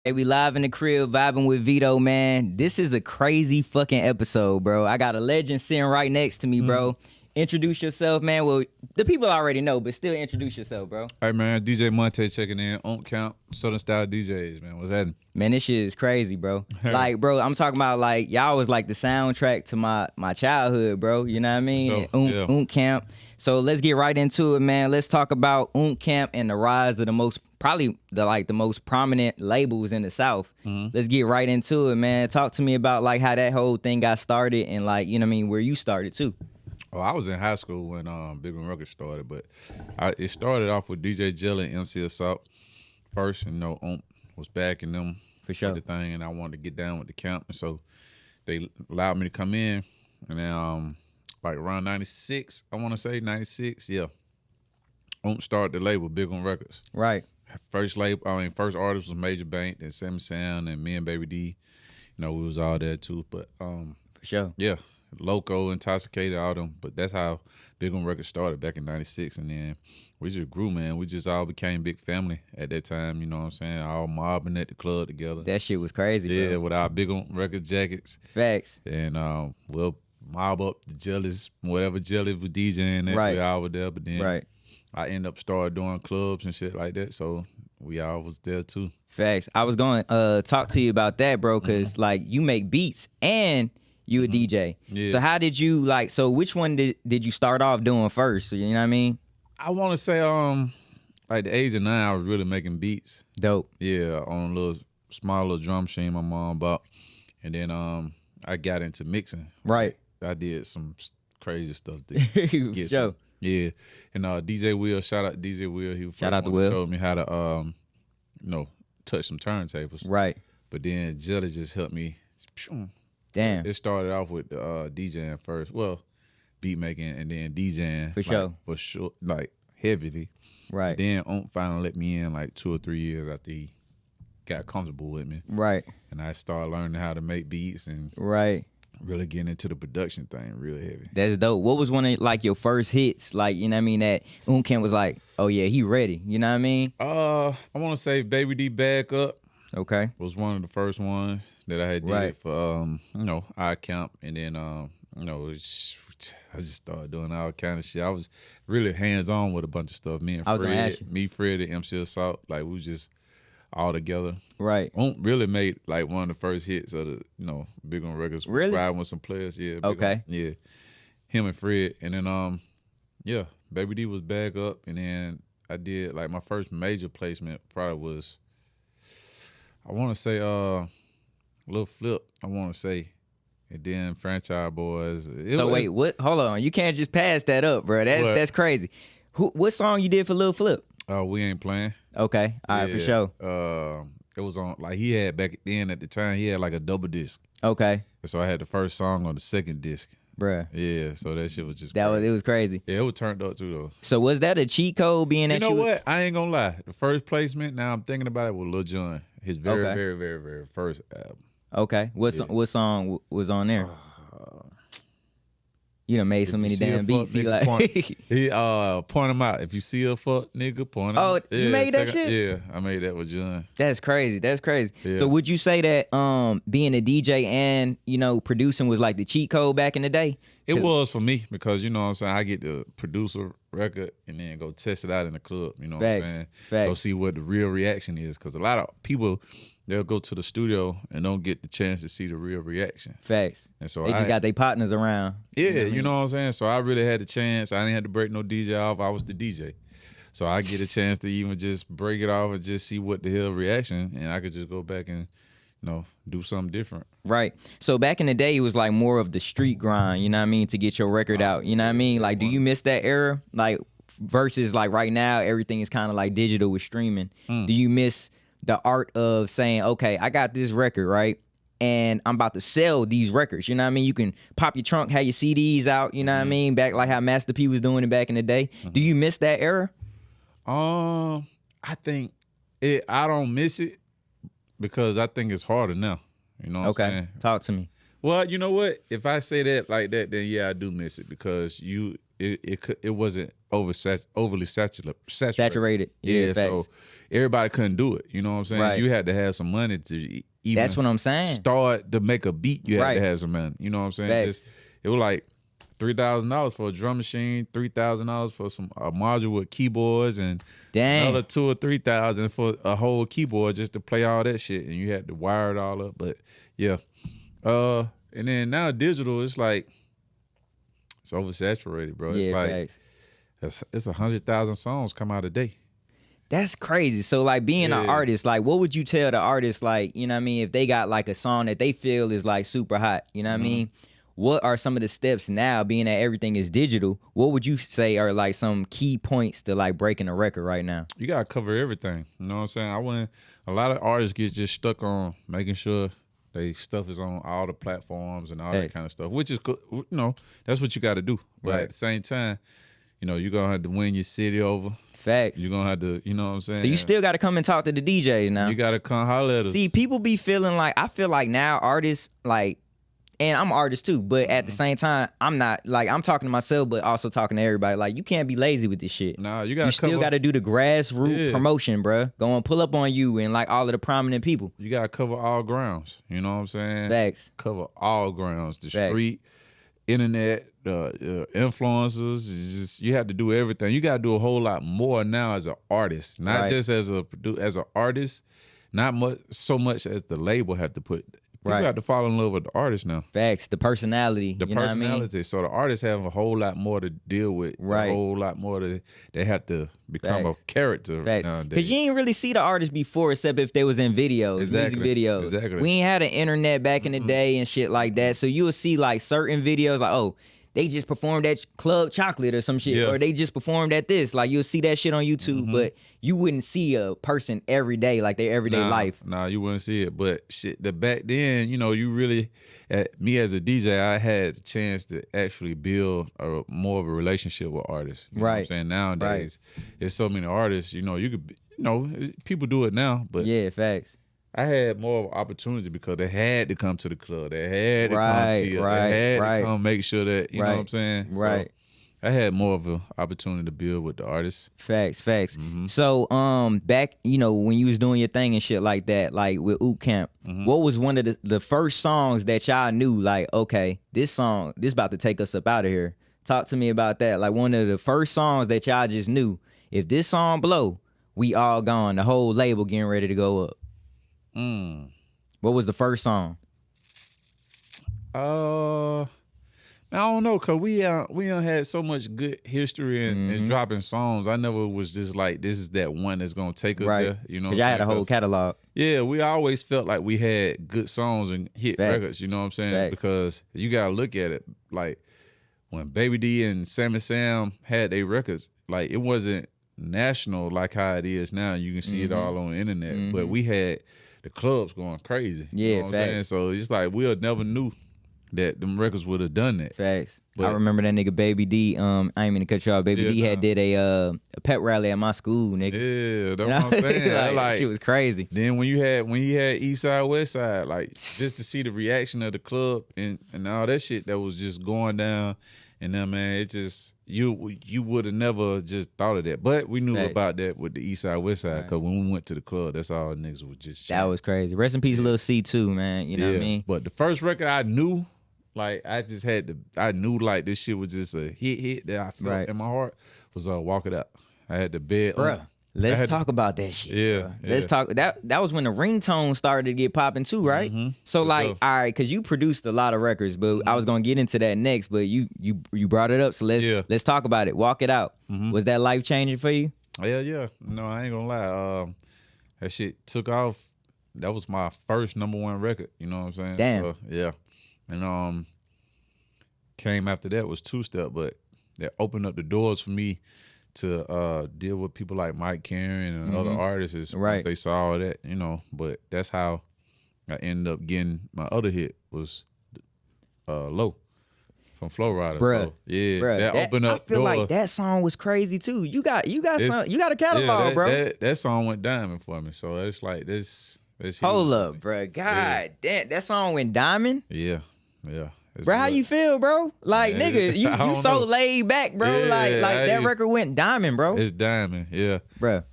Hey, we live in the crib vibing with Veto, man. This is a crazy fucking episode, bro. I got a legend sitting right next to me, bro. Introduce yourself, man. Well, the people already know, but still introduce yourself, bro. Hey, man, DJ Montay checking in. Oomp Camp, Southern Style DJs, man. What's happening? Man, this shit is crazy, bro. Like, bro, I'm talking about, like, y'all was like the soundtrack to my childhood, bro. You know what I mean? So, yeah. Oomp Camp. So let's get right into it, man. Let's talk about Oomp Camp and the rise of the most prominent labels in the South. Let's get right into it, man. Talk to me about like how that whole thing got started and like, you know what I mean, where you started too. Well, I was in high school when Big One Records started, but it started off with DJ Jelly and MC Assault first. And, Oomp was backing them For sure. the thing, and I wanted to get down with the camp, and so they allowed me to come in. And then like around 96, I want to say 96, yeah. Oomp started the label, Big One Records. Right. First artist was Major Bank, then Sammy Sound, and me and Baby D. We was all there too. But For sure. yeah, Loco, Intoxicated, all them. But that's how Big One Records started back in 96. And then we just grew, man. We just all became big family at that time, you know what I'm saying? All mobbing at the club together. That shit was crazy, bro. Yeah, with our Big One Records jackets. Facts. And we'll mob up the Jellies, whatever Jelly was DJing at, Right. we all were there. But then Right. I ended up started doing clubs and shit like that, so we all was there too. Facts. I was going to talk to you about that, bro, because like you make beats and you a DJ. Yeah. So how did you so which one did you start off doing first? You know what I mean? I want to say, like the age of 9, I was really making beats. Dope. Yeah, on a small little drum machine my mom bought, and then I got into mixing. Right. I did some crazy stuff to get Joe. some. Yeah, and DJ Will, shout out to DJ Will. He was Shout first out to one Will. showed me how to touch some turntables. Right. But then Jelly just helped me. Damn. It started off with DJing first. Well, beat making and then DJing. For sure. For sure, like heavily. Right. Then Oomp finally let me in like 2 or 3 years after he got comfortable with me. Right. And I started learning how to make beats and Right. really getting into the production thing real heavy. That's dope. What was one of like your first hits? Like, you know what I mean? That Oomp Camp was like, oh yeah, he ready. You know what I mean? I want to say Baby D Back Up Okay. was one of the first ones that I had did Right. for our camp, and then I just started doing all kind of shit. I was really hands on with a bunch of stuff. Me and I was gonna ask you. Fred, and MC Assault, like we was just all together. Right. Oomp really made like one of the first hits of the Big One Records. Really? Riding with some players, yeah. Big Okay. One, yeah. Him and Fred, and then yeah, Baby D was Back Up, and then I did like my first major placement probably was, I want to say Lil Flip, I want to say, and then Franchise Boys. Wait, what? Hold on. You can't just pass that up, bro. What? That's crazy. What song you did for Lil Flip? We Ain't Playing. Okay. All right, for sure. It was on, like he had back then at the time, he had like a double disc. Okay. So I had the first song on the second disc. Bruh. Yeah, so that shit was just It was crazy. Yeah, it was turned up too though. So was that a cheat code being that You know what? I ain't gonna lie. The first placement, now I'm thinking about it, with Lil Jon. His very, Okay. very, very, very first album. Okay. What song was on there? You done made so many damn beats. He like Point him out. If you see a fuck nigga, point him out. you made that shit? Yeah, I made that with John. That's crazy. That's crazy. Yeah. So would you say that being a DJ and, producing was like the cheat code back in the day? It was for me because, you know what I'm saying, I get to produce a record and then go test it out in the club, you know what I'm saying? Facts. Go see what the real reaction is, because a lot of people, they'll go to the studio and don't get the chance to see the real reaction. Facts. And so They just got their partners around. Yeah, you know what I'm saying? So I really had the chance. I didn't have to break no DJ off. I was the DJ. So I get a chance to even just break it off and just see what the hell reaction, and I could just go back and, do something different. Right. So back in the day, it was like more of the street grind, you know what I mean, to get your record out. You know what I mean? Like, do you miss that era? Like, versus like right now, everything is kind of like digital with streaming. Do you miss the art of saying, okay, I got this record, right? And I'm about to sell these records. You know what I mean? You can pop your trunk, have your CDs out, you know what I mean? Back like how Master P was doing it back in the day. Do you miss that era? I think I don't miss it because I think it's harder now. You know what I'm saying? Talk to me. Well, you know what? If I say that like that, then yeah, I do miss it because it wasn't overly saturated. Yeah, so everybody couldn't do it. You know what I'm saying? Right. You had to have some money to even. That's what I'm saying. Start to make a beat. You had to have some money. You know what I'm saying? Facts. It was like $3,000 for a drum machine, $3,000 for a module with keyboards, and another $2,000 or $3,000 for a whole keyboard just to play all that shit. And you had to wire it all up. But yeah, and then now digital, it's like it's oversaturated, bro. It's like it's 100,000 songs come out a day. That's crazy. So like being an artist, like what would you tell the artist, like, you know what I mean, if they got like a song that they feel is like super hot, you know what I mean? What are some of the steps now, being that everything is digital, what would you say are like some key points to like breaking a record right now? You gotta cover everything. You know what I'm saying? A lot of artists get just stuck on making sure they stuff is on all the platforms and all that kind of stuff, which is good. You know, that's what you got to do. But at the same time, you know, you're going to have to win your city over. Facts. You're going to have to, you know what I'm saying? So you still got to come and talk to the DJs now. You got to come holler at us. See, people be feeling like, I feel like now artists, like, and I'm an artist too, but at the same time, I'm not, like, I'm talking to myself, but also talking to everybody. Like, you can't be lazy with this shit. Nah, you still got to do the grassroots promotion, bro. Go and pull up on you and like all of the prominent people. You got to cover all grounds. You know what I'm saying? Facts. Cover all grounds. The street, internet, influencers. You have to do everything. You got to do a whole lot more now as an artist, not just as an artist. Not so much as the label have to put. People have to fall in love with the artist now. Facts. The personality. The personality. What I mean? So the artists have a whole lot more to deal with. Right. A whole lot more they have to become a character nowadays. Because you ain't really see the artists before except if they was in videos, music videos. Exactly. We ain't had an internet back in the day and shit like that. So you will see like certain videos like, oh, they just performed at Club Chocolate or some shit, or they just performed at this. Like you'll see that shit on YouTube, but you wouldn't see a person every day, like their everyday life. Nah, you wouldn't see it. But shit, back then, you know, you really, me as a DJ, I had a chance to actually build more of a relationship with artists. You know what I'm saying? Nowadays, there's so many artists. You know, people do it now, but facts. I had more of an opportunity because they had to come to the club. They had to come see it. They had to come make sure that, you know what I'm saying? Right. So I had more of an opportunity to build with the artists. Facts. So back, you know, when you was doing your thing and shit like that, like with Oomp Camp, what was one of the first songs that y'all knew, like, okay, this about to take us up out of here? Talk to me about that. Like one of the first songs that y'all just knew, if this song blow, we all gone. The whole label getting ready to go up. What was the first song? I don't know, cause we done had so much good history in dropping songs. I never was just like, this is that one that's gonna take us there. You know, y'all had a whole catalog. Yeah, we always felt like we had good songs and hit records. You know what I'm saying? Because you gotta look at it like when Baby D and Sammy Sam had their records, like it wasn't national like how it is now. You can see it all on the internet, but we had the clubs going crazy. You know what I'm saying? So it's like we'll never knew that them records would have done that. Facts. But I remember that nigga Baby D. I ain't mean to cut you off. Baby D had did a pep rally at my school, nigga. Yeah, that's what I'm saying. Like shit was crazy. Then when he had East Side, West Side, like just to see the reaction of the club and all that shit that was just going down, and then man, it just you would have never just thought of that. But we knew about that with the East Side, West Side, because when we went to the club, that's all niggas was just shit. That was crazy. Rest in peace, Lil C too, man. You know what I mean? But the first record I knew, like I knew like this shit was just a hit that I felt in my heart was Walk It Out. I had to bed. Bruh, let's talk about that shit. Yeah. Let's talk. That was when the ringtone started to get popping too, right? So like, all right, because you produced a lot of records, but I was gonna get into that next, but you brought it up, so let's talk about it. Walk It Out. Was that life changing for you? Yeah. No, I ain't gonna lie. That shit took off. That was my first #1 record. You know what I'm saying? Damn. So, yeah. And came after that was Two Step, but that opened up the doors for me to deal with people like Mike Karen and other artists once they saw that, you know. But that's how I ended up getting my other hit was Low from Flow Rider. Bruh. So, yeah, Bruh, that opened up I feel doors. like that song was crazy too. You got a catalog, bro. That song went diamond for me. So it's like this Hold up, bro. God damn, that song went diamond. Yeah. Bro, how you feel, bro? Like, nigga, you so laid back, bro. Yeah, like that record went diamond, bro. It's diamond, yeah. Bro,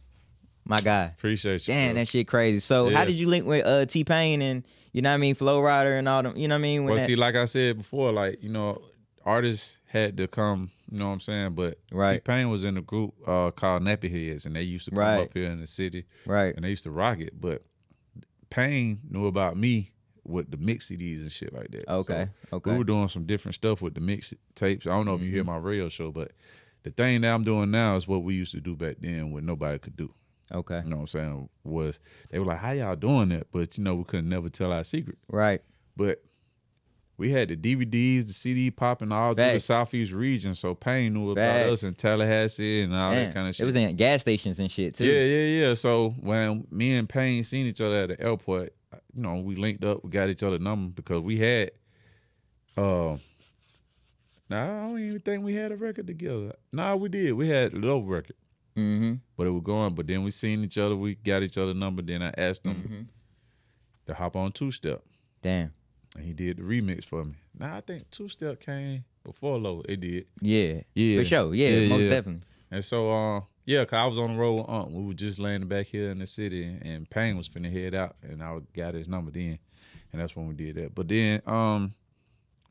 my guy. Appreciate you. Damn, bro. that shit crazy. So how did you link with T-Pain and, you know what I mean, Flow Rider and all them, you know what I mean? Well, see, like I said before, like, you know, artists had to come, you know what I'm saying? But T-Pain was in a group called Nappy Heads, and they used to come up here in the city. Right. And they used to rock it. But Pain knew about me with the mix CDs and shit like that. Okay, so okay. We were doing some different stuff with the mix tapes. I don't know if you hear my radio show, but the thing that I'm doing now is what we used to do back then what nobody could do. Okay. You know what I'm saying? Was they were like, how y'all doing that? But, you know, we couldn't never tell our secret. Right. But we had the DVDs, the CD popping all through the Southeast region. So Pain knew about us in Tallahassee and all that kind of shit. It was in gas stations and shit, too. Yeah. So when me and Pain seen each other at the airport, you know, we linked up, we got each other number because we had, I don't even think we had a record together. Nah, we did. We had a little record. Mm-hmm. But it was going. But then we seen each other. We got each other number. Then I asked him to hop on Two Step. Damn. And he did the remix for me. Now I think Two Step came before Low. It did. Yeah. For sure. Yeah, most definitely. And so, cause I was on the road with Oomp. We were just landing back here in the city, and Pain was finna head out, and I got his number then, and that's when we did that. But then,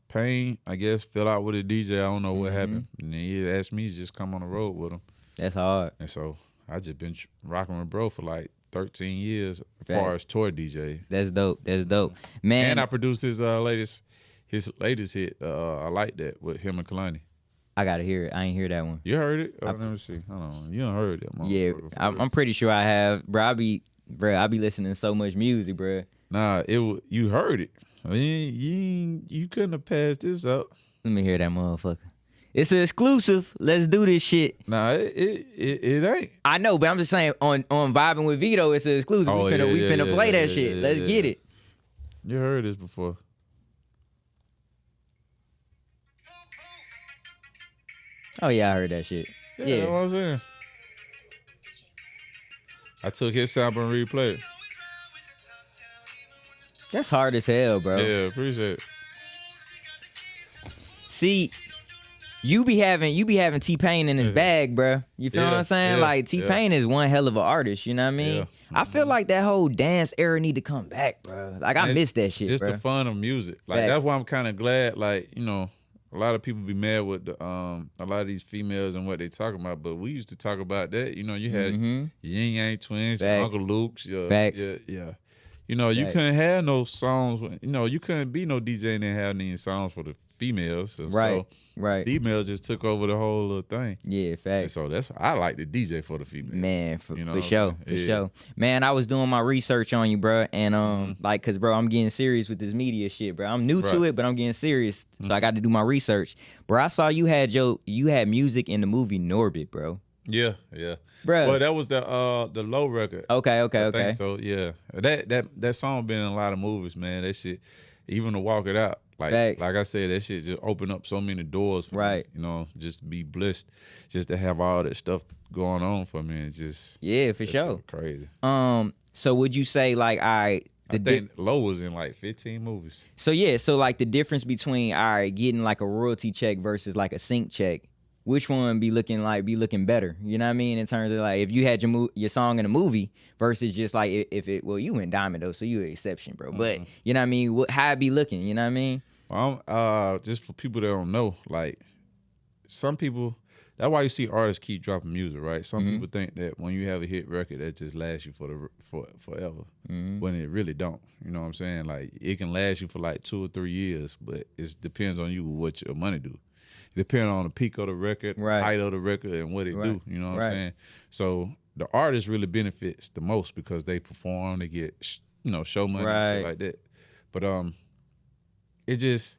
Pain, I guess, fell out with a DJ. I don't know what happened, and then he asked me to just come on the road with him. That's hard. And so I just been rocking with bro for like 13 years as far as tour DJ. That's dope. That's dope, man. And I produced his latest hit. I like that with him and Kalani. I gotta hear it. I ain't hear that one. You heard it? Let me see. Hold on. You done heard it? Yeah, I'm pretty sure I have, bro. I be listening to so much music, bro. Nah, you heard it. You couldn't have passed this up. Let me hear that motherfucker. It's an exclusive. Let's do this shit. Nah, it ain't. I know, but I'm just saying on Vibing with Veto, it's an exclusive. We finna play that shit. Let's get it. You heard this before. Oh yeah, I heard that shit. Yeah. That's what I'm saying. I took his sample and replayed it. That's hard as hell, bro. Yeah, appreciate it. See, you be having T-Pain in his bag, bro. You feel what I'm saying? Yeah, like T-Pain is one hell of an artist. You know what I mean? Yeah. I feel like that whole dance era need to come back, bro. Like I miss that shit, just bro. the fun of music. Like that's why I'm kind of glad. Like, you know, a lot of people be mad with a lot of these females and what they talking about, but we used to talk about that. You know, you had your Yin Yang Twins, your Uncle Luke's, yeah. You know, you couldn't have no songs. You know, you couldn't be no DJ and then have any songs for the females. So females just took over the whole little thing. Yeah, facts. And so that's I like the DJ for the females. Man, for sure. Man, I was doing my research on you, bro, and like, cause bro, I'm getting serious with this media shit, bro. I'm new to it, but I'm getting serious, so I got to do my research, bro. I saw you had music in the movie Norbit, bro. Yeah, bro. Well, that was the Low record. Okay. So yeah, that song been in a lot of movies, man. That shit, even to walk it out, like I said, that shit just opened up so many doors for me, you know, just be blessed, just to have all that stuff going on for me. It's just for sure, crazy. So would you say like, all right? I think Low was in like 15 movies. So so like the difference between getting like a royalty check versus like a sync check. Which one be looking better? You know what I mean? In terms of like if you had your song in a movie versus just like you went diamond though, so you an exception, bro. But you know what I mean? How it be looking? You know what I mean? Well, just for people that don't know, like some people, that's why you see artists keep dropping music, right? Some people think that when you have a hit record, that just lasts you for forever, when it really don't. You know what I'm saying? Like it can last you for like 2 or 3 years, but it depends on you what your money do. Depending on the peak of the record, height of the record, and what it do. You know what I'm saying? So the artist really benefits the most because they perform, they get show money and shit like that. But it just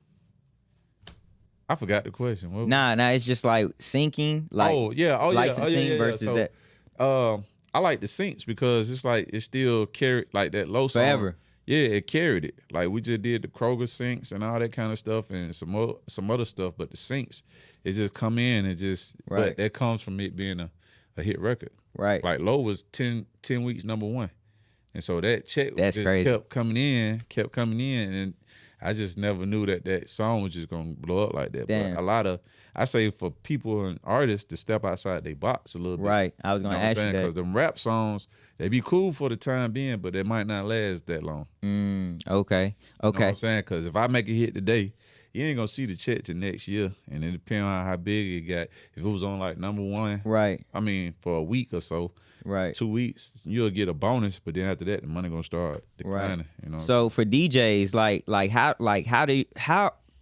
I forgot the question. Nah, it's just like syncing, like licensing versus so, that. I like the syncs because it's like it still carried like that Low song. Forever. Yeah, it carried it. Like we just did the Kroger syncs and all that kind of stuff and some other stuff, but the syncs, it just come in and just but that comes from it being a hit record. Right. Like Low was 10 weeks #1. And so that check just crazy. kept coming in, and I just never knew that song was just gonna blow up like that. Damn. But I say for people and artists to step outside their box a little bit. Right. I was gonna ask you that. Because them rap songs, they be cool for the time being, but they might not last that long. Okay. You know what I'm saying? Because if I make a hit today, you ain't gonna see the check till next year, and it depends on how big it got. If it was on like number one, right? I mean, for a week or so, right? 2 weeks, you'll get a bonus, but then after that, the money gonna start declining. Right. You know. So for DJs,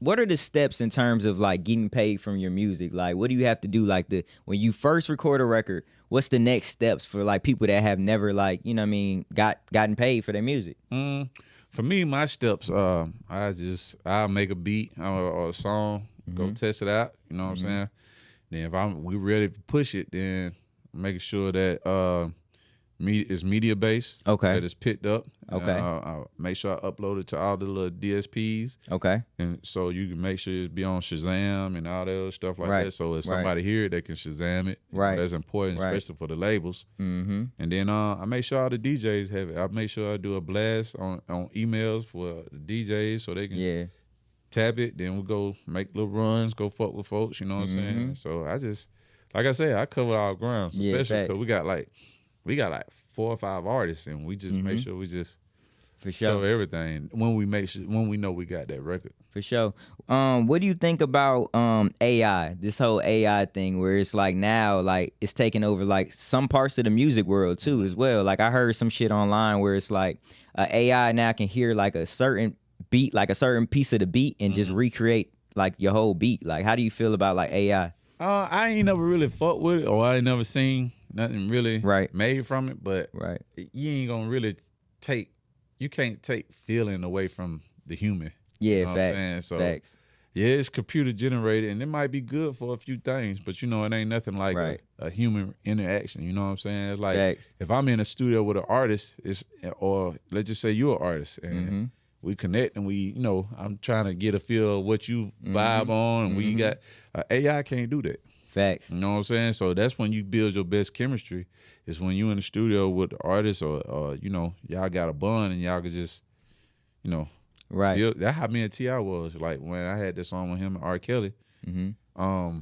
what are the steps in terms of like getting paid from your music? Like, what do you have to do? Like when you first record a record, what's the next steps for like people that have never like gotten paid for their music? For me, my steps, I'll make a beat or a song, go test it out. You know what I'm saying? Then if we ready to push it, then making sure that it's media based. Okay. That it's picked up. Okay. I'll make sure I upload it to all the little DSPs. Okay. And so you can make sure it's be on Shazam and all that other stuff like that. So if somebody hear it, they can Shazam it. Right. That's important, especially for the labels. And then I make sure all the DJs have it. I make sure I do a blast on emails for the DJs so they can tap it. Then we'll go make little runs, go fuck with folks. You know what I'm saying? So I just, like I said, I cover all grounds, especially because we got like 4 or 5 artists, and we just make sure we just for sure cover everything when we know we got that record. For sure. What do you think about AI? This whole AI thing, where it's like now, like it's taking over like some parts of the music world too, as well. Like I heard some shit online where it's like AI now can hear like a certain beat, like a certain piece of the beat, and just recreate like your whole beat. Like, how do you feel about like AI? I ain't never really fucked with it, or I ain't never seen nothing really made from it. But you ain't gonna really you can't take feeling away from the human. Yeah, you know facts. So, facts. Yeah, it's computer generated, and it might be good for a few things, but it ain't nothing like a human interaction. You know what I'm saying? It's like if I'm in a studio with an artist, or let's just say you're an artist, and we connect, and I'm trying to get a feel of what you vibe on, and we got AI can't do that. Facts. You know what I'm saying? So that's when you build your best chemistry. Is when you in the studio with the artist, or y'all got a bond, and y'all could just, build. That's how me and T.I. was. Like when I had this song with him and R. Kelly. I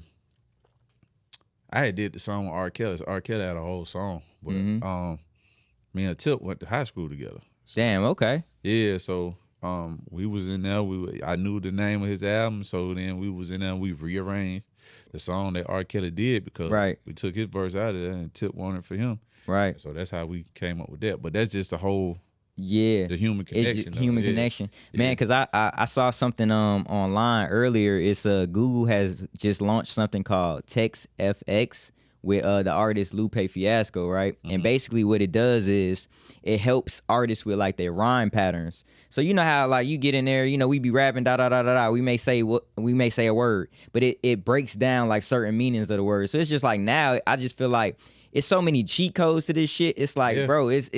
had did the song with R. Kelly. So R. Kelly had a whole song, but me and Tip went to high school together. So, damn. Okay. Yeah. So we was in there. I knew the name of his album, so then we was in there. And we rearranged the song that R. Kelly did because we took his verse out of there and Tip wanted for him. Right. So that's how we came up with that. But that's just the whole the human connection. It's human connection. Man, because I saw something online earlier. It's Google has just launched something called Text FX with the artist Lupe Fiasco, right? And basically what it does is it helps artists with like their rhyme patterns. So you know how like you get in there, we be rapping da da da da da. We may say a word, but it breaks down like certain meanings of the word. So it's just like now I just feel like it's so many cheat codes to this shit. It's like, bro, it's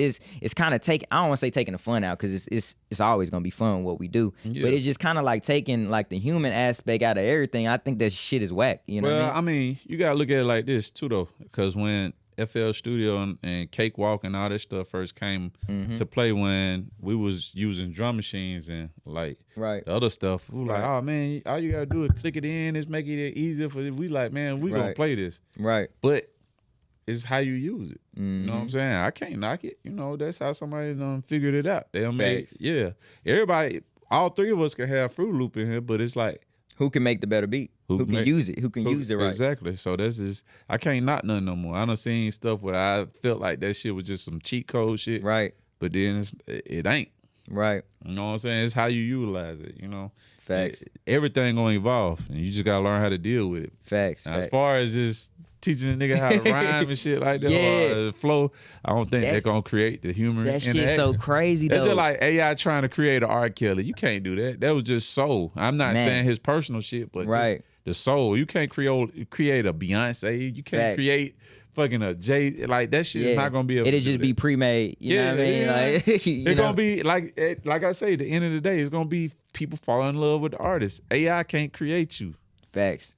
kind of taking. I don't want to say taking the fun out because it's always gonna be fun what we do. Yeah. But it's just kind of like taking like the human aspect out of everything. I think that shit is whack. You know what I mean? I mean, you gotta look at it like this too, though, because when FL Studio and Cakewalk and all that stuff first came to play, when we was using drum machines and like the other stuff, we were like, oh man, all you gotta do is click it in. It's making it easier for we like, man, we gonna play this. Right. But it's how you use it. You know what I'm saying? I can't knock it. That's how somebody figured it out. They'll make everybody, all three of us can have Fruit Loop in here, but it's like, who can make the better beat? Who can use it? Who can use it right? Exactly. So this is, I can't knock nothing no more. I done seen stuff where I felt like that shit was just some cheat code shit. Right. But then it ain't. Right. You know what I'm saying? It's how you utilize it, Facts. Everything gonna evolve, and you just gotta learn how to deal with it. Facts. Now, as far as just teaching a nigga how to rhyme and shit like that, or flow, I don't think they're gonna create the humor. That shit's so crazy though. That's just like AI trying to create an R. Kelly. You can't do that. That was just soul. I'm not saying his personal shit, but just the soul. You can't create a Beyonce. You can't create fucking a Jay. Like that shit is not gonna be able it'll just be pre-made. You know what I mean? Like, it's gonna be like I say, at the end of the day, it's gonna be people fall in love with the artist. AI can't create you. Facts.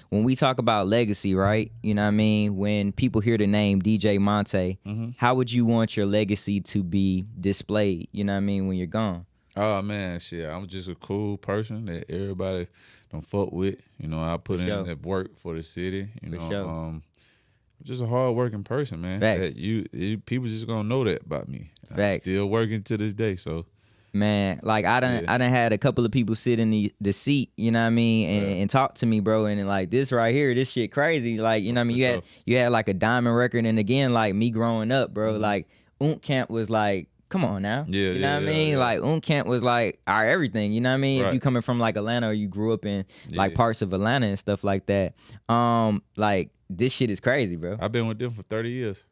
When we talk about legacy, right? You know what I mean? When people hear the name DJ Montay, how would you want your legacy to be displayed? You know what I mean? When you're gone. Oh man, shit. I'm just a cool person that everybody don't fuck with. You know, I put in that work for the city. You know, just a hard working person, man. Facts. That you people just gonna know that about me. Facts. I'm still working to this day, so. Man, like I done had a couple of people sit in the seat, you know what I mean, and talk to me, bro, and like this right here, this shit crazy, like, you know what I mean, you had like a diamond record, and again, like me growing up, bro, like Oomp Camp was like, come on now, you know what I mean, like Oomp Camp was like our everything, you know what I mean, if you coming from like Atlanta or you grew up in like parts of Atlanta and stuff like that, like this shit is crazy, bro. I've been with them for 30 years.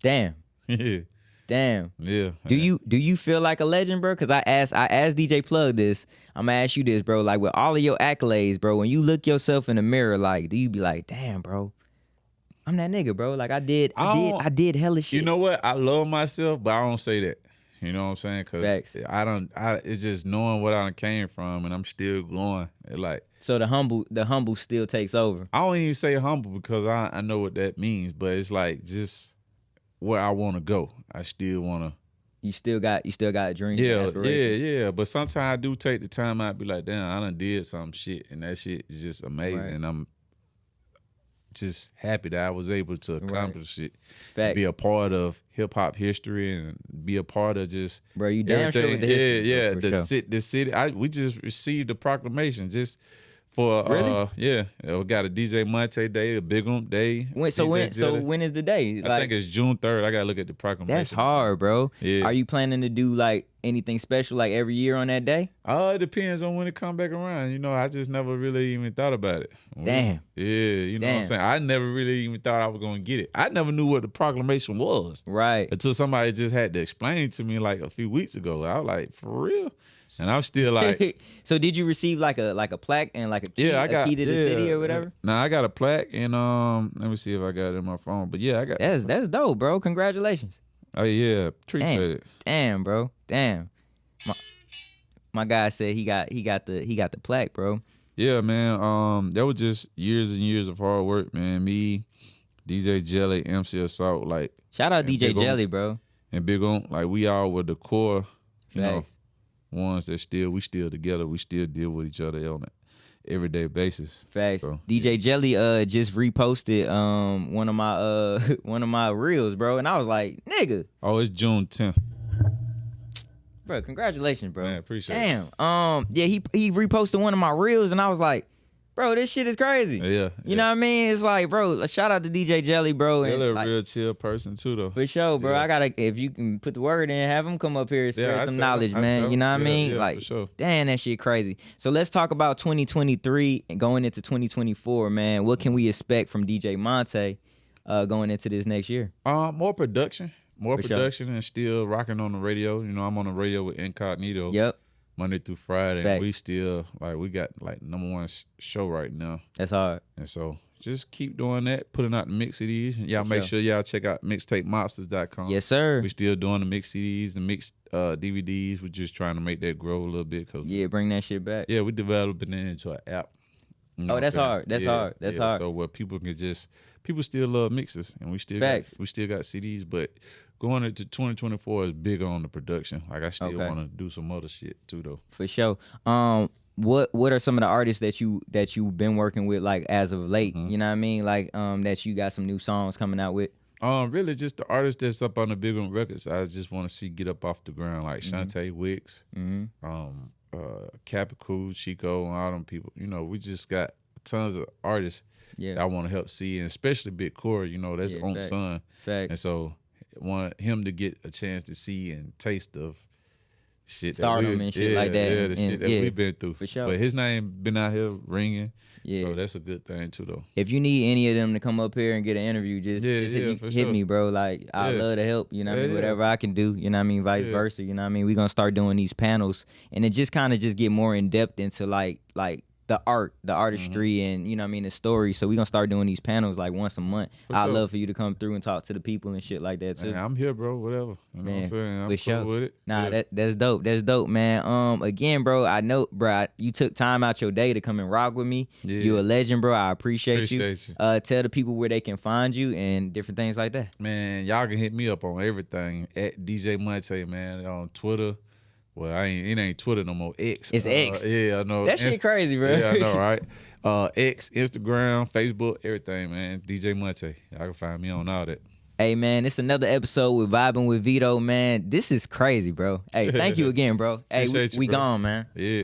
Damn. Yeah. Damn. Yeah. Do you feel like a legend, bro? Because I asked DJ Plug this. I'm gonna ask you this, bro. Like with all of your accolades, bro, when you look yourself in the mirror, like, do you be like, damn, bro, I'm that nigga, bro. Like I did hella shit. You know what? I love myself, but I don't say that. You know what I'm saying? Because it's just knowing what I done came from, and I'm still going. Like, so the humble still takes over. I don't even say humble because I know what that means, but it's like just where I want to go. I still want to. You still got dreams. Yeah. But sometimes I do take the time out, be like, damn, I done did some shit, and that shit is just amazing. Right. And I'm just happy that I was able to accomplish it. Facts. Be a part of hip hop history and be a part of just bro. You damn sure with the history. Yeah. Bro, the city. We just received the proclamation just. For really? We got a DJ Montay day, a Big Oomp day. When is the day? I think it's June 3rd. I gotta look at the proclamation. That's hard, bro. Yeah. Are you planning to do like anything special like every year on that day? It depends on when it come back around. You know, I just never really even thought about it. Damn. You know what I'm saying? I never really even thought I was gonna get it. I never knew what the proclamation was. Right. Until somebody just had to explain to me like a few weeks ago. I was like, for real? And I'm still like. So did you receive like a plaque and like a key, a key to the city or whatever? Nah, I got a plaque and let me see if I got it in my phone. But yeah, I got. That's dope, bro. Congratulations. Oh yeah, appreciate it. Damn, bro. Damn. My guy said he got the plaque, bro. Yeah, man. That was just years and years of hard work, man. Me, DJ Jelly, MC Assault, like. Shout out DJ Jelly, bro. And Big Oomp, like we all were the core, you know. Facts. Ones that we still together. We still deal with each other on an everyday basis. Facts. So, DJ Jelly just reposted one of my reels, bro, and I was like, nigga. Oh, it's June 10th. Bro, congratulations, bro. Man, appreciate it. Damn. Yeah, he reposted one of my reels, and I was like, bro, this shit is crazy. Yeah. You know what I mean? It's like, bro, shout out to DJ Jelly, bro. He's a like, real chill person too, though. For sure, bro. Yeah. If you can put the word in, have him come up here and spread some knowledge, man. You know what I mean? Yeah, like, for sure. Damn, that shit crazy. So let's talk about 2023 and going into 2024, man. What can we expect from DJ Montay going into this next year? More production. For production sure. And still rocking on the radio. You know, I'm on the radio with Incognito. Yep. Monday through Friday. Facts. And we still, we got, #1 show right now. That's hard. And so just keep doing that, putting out the mix CDs. Y'all make sure y'all check out mixtapemonsters.com. Yes, sir. We still doing the mix CDs, the mix DVDs. We're just trying to make that grow a little bit. Bring that shit back. Yeah, we developing it into an app. You know that's hard. That's hard. That's hard. So where people still love mixes, and we still got CDs, but going into 2024 is bigger on the production. Like I still want to do some other shit too, though. For sure. What are some of the artists that you've been working with like as of late? Mm-hmm. You know what I mean? Like that you got some new songs coming out with? Really just the artists that's up on the Big Oomp records. I just want to see get up off the ground like Shantae Wicks, Capicool, Chico, and all them people. You know, we just got tons of artists that I want to help see, and especially Big Corey. You know, that's Oomp's son. Fact. And so want him to get a chance to see and taste of shit stardom and shit like that. Yeah, the shit that we've been through. For sure. But his name been out here ringing. Yeah. So that's a good thing too, though. If you need any of them to come up here and get an interview, just hit me, bro. Like I love to help. You know what I mean? Whatever I can do. You know what I mean? Vice versa. You know what I mean? We're gonna start doing these panels, and it just kind of just get more in depth into like the artistry, and you know what I mean, the story. So we're gonna start doing these panels like once a month. I'd love for you to come through and talk to the people and shit like that too. Man, I'm here, bro. Whatever. You know what I'm saying? I'm cool with it. Nah, that's dope. That's dope, man. Again, bro, I know, bro, you took time out your day to come and rock with me. Yeah. You a legend, bro. I appreciate you. Tell the people where they can find you and different things like that. Man, y'all can hit me up on everything at DJ Montay, man, on Twitter, Well, it ain't Twitter no more. X. It's X. Yeah, I know. That shit crazy, bro. Yeah, I know, right? X, Instagram, Facebook, everything, man. DJ Montay. Y'all can find me on all that. Hey, man, it's another episode with Vibing with Veto, man. This is crazy, bro. Hey, thank you again, bro. Hey, we bro. gone, man. Yeah.